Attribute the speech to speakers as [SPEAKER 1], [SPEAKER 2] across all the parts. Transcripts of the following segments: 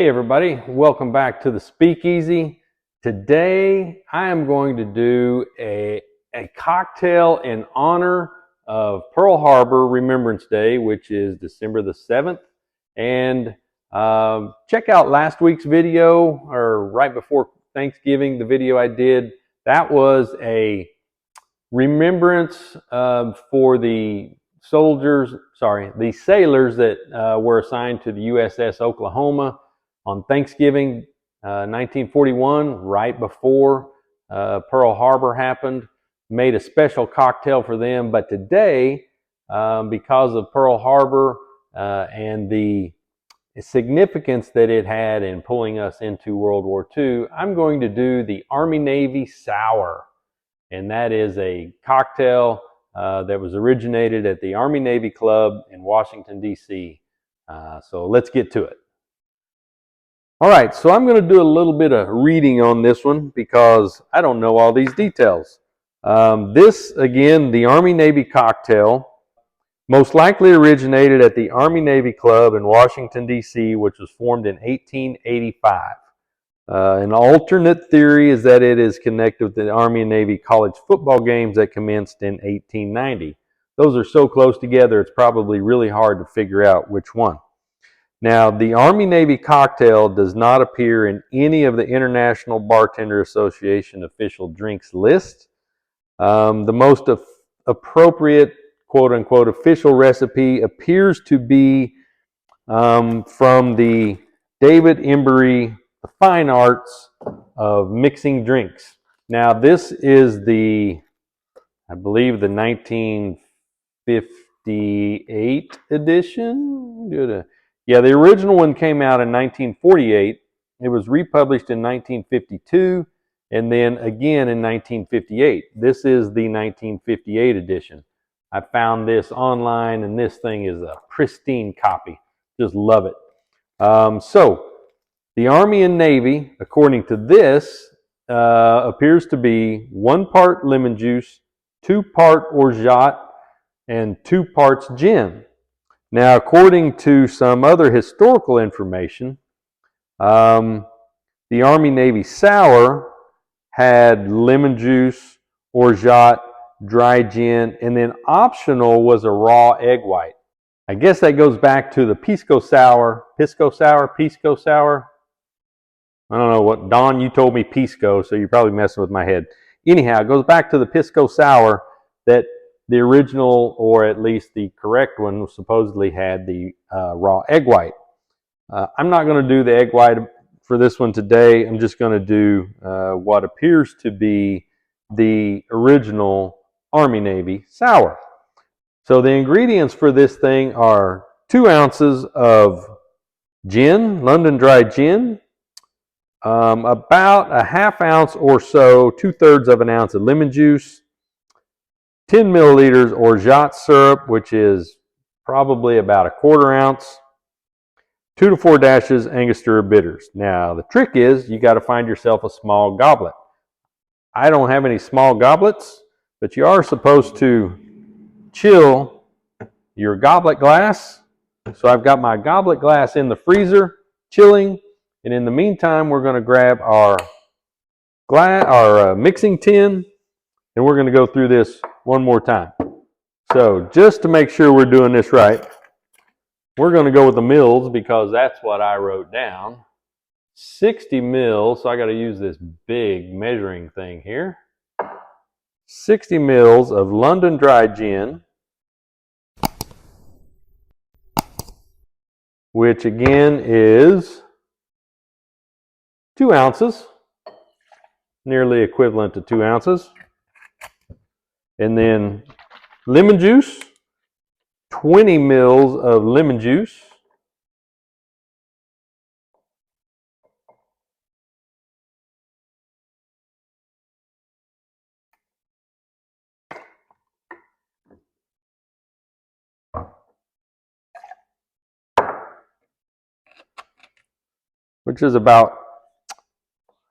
[SPEAKER 1] Hey everybody, welcome back to the Speakeasy. Today I am going to do a cocktail in honor of Pearl Harbor Remembrance Day, which is December the 7th. And check out last week's video, or right before Thanksgiving, the video I did. That was a remembrance for the sailors that were assigned to the USS Oklahoma on Thanksgiving 1941, right before Pearl Harbor happened. Made a special cocktail for them. But today, because of Pearl Harbor and the significance that it had in pulling us into World War II, I'm going to do the Army-Navy Sour. And that is a cocktail that was originated at the Army-Navy Club in Washington, D.C. So let's get to it. All right, so I'm going to do a little bit of reading on this one because I don't know all these details. This, again, the Army-Navy cocktail, most likely originated at the Army-Navy Club in Washington, D.C., which was formed in 1885. An alternate theory is that it is connected with the Army and Navy college football games that commenced in 1890. Those are so close together, it's probably really hard to figure out which one. Now, the Army-Navy cocktail does not appear in any of the International Bartender Association official drinks list. The most appropriate, quote-unquote, official recipe appears to be from the David Embry, The Fine Arts of Mixing Drinks. Now, this is I believe, the 1958 edition. Yeah, the original one came out in 1948. It was republished in 1952 and then again in 1958. This is the 1958 edition. I found this online and this thing is a pristine copy. Just love it. So, the Army and Navy, according to this, appears to be 1 part lemon juice, 2 part orgeat, and 2 parts gin. Now, according to some other historical information, the Army-Navy Sour had lemon juice, orgeat, dry gin, and then optional was a raw egg white. I guess that goes back to the pisco sour. I don't know what, Don, you told me pisco, so you're probably messing with my head. Anyhow, it goes back to the pisco sour that the original, or at least the correct one, supposedly had the raw egg white. I'm not going to do the egg white for this one today. I'm just going to do what appears to be the original Army-Navy sour. So the ingredients for this thing are 2 ounces of gin, London dry gin, about a ½ ounce or so, 2/3 of an ounce of lemon juice, 10 milliliters orgeat syrup, which is probably about a ¼ ounce, 2 to 4 dashes Angostura bitters. Now, the trick is you got to find yourself a small goblet. I don't have any small goblets, but you are supposed to chill your goblet glass. So I've got my goblet glass in the freezer, chilling, and in the meantime, we're going to grab our mixing tin, and we're going to go through this one more time. So just to make sure we're doing this right, we're going to go with the mils because that's what I wrote down. 60 mils, so I got to use this big measuring thing here. 60 mils of London dry gin, which again is 2 ounces, nearly equivalent to 2 ounces. And then lemon juice, 20 mils of lemon juice. Which is about,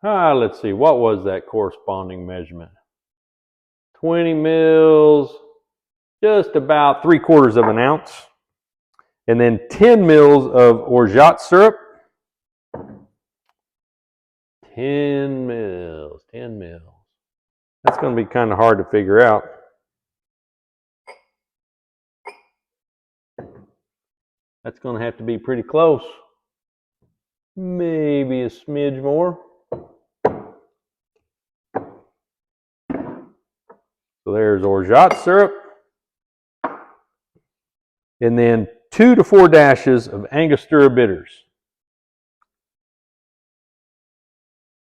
[SPEAKER 1] let's see, what was that corresponding measurement? 20 mils, just about 3/4 of an ounce. And then 10 mils of orgeat syrup. 10 mils, 10 mils. That's going to be kind of hard to figure out. That's going to have to be pretty close. Maybe a smidge more. So there's orgeat syrup. And then 2 to 4 dashes of Angostura bitters.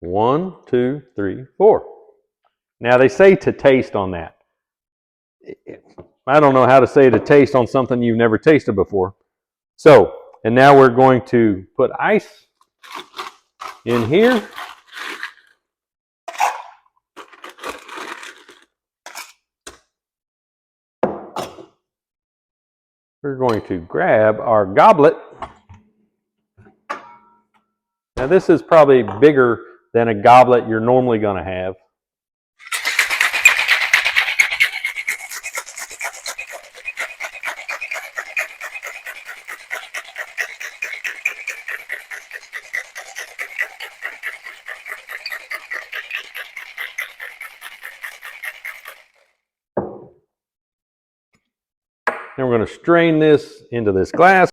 [SPEAKER 1] 1, 2, 3, 4. Now they say to taste on that. I don't know how to say to taste on something you've never tasted before. So, and now we're going to put ice in here. We're going to grab our goblet. Now this is probably bigger than a goblet you're normally going to have. Then we're going to strain this into this glass.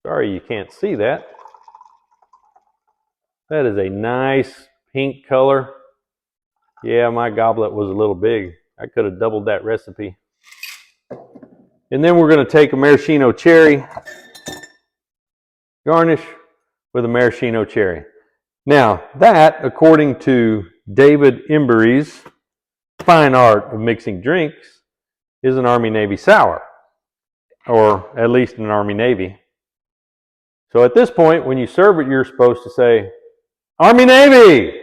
[SPEAKER 1] Sorry you can't see that. That is a nice pink color. Yeah, my goblet was a little big. I could have doubled that recipe. And then we're going to take a maraschino cherry, garnish with a maraschino cherry. Now, that, according to David Embry's Fine Art of Mixing Drinks, is an Army-Navy sour, or at least an Army-Navy. So at this point, when you serve it, you're supposed to say, Army-Navy!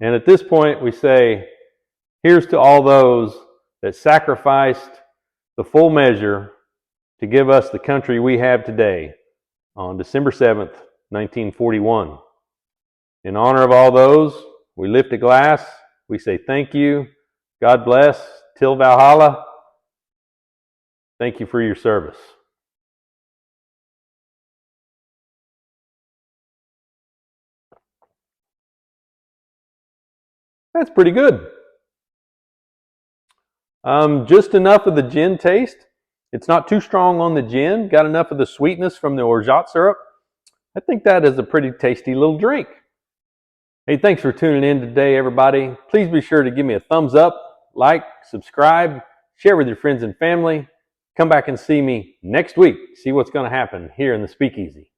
[SPEAKER 1] And at this point, we say, here's to all those that sacrificed the full measure to give us the country we have today on December 7th, 1941. In honor of all those, we lift a glass, we say thank you, God bless, till Valhalla. Thank you for your service. That's pretty good. Just enough of the gin taste. It's not too strong on the gin. Got enough of the sweetness from the orgeat syrup. I think that is a pretty tasty little drink. Hey, thanks for tuning in today, everybody. Please be sure to give me a thumbs up, like, subscribe, share with your friends and family. Come back and see me next week. See what's going to happen here in the Speakeasy.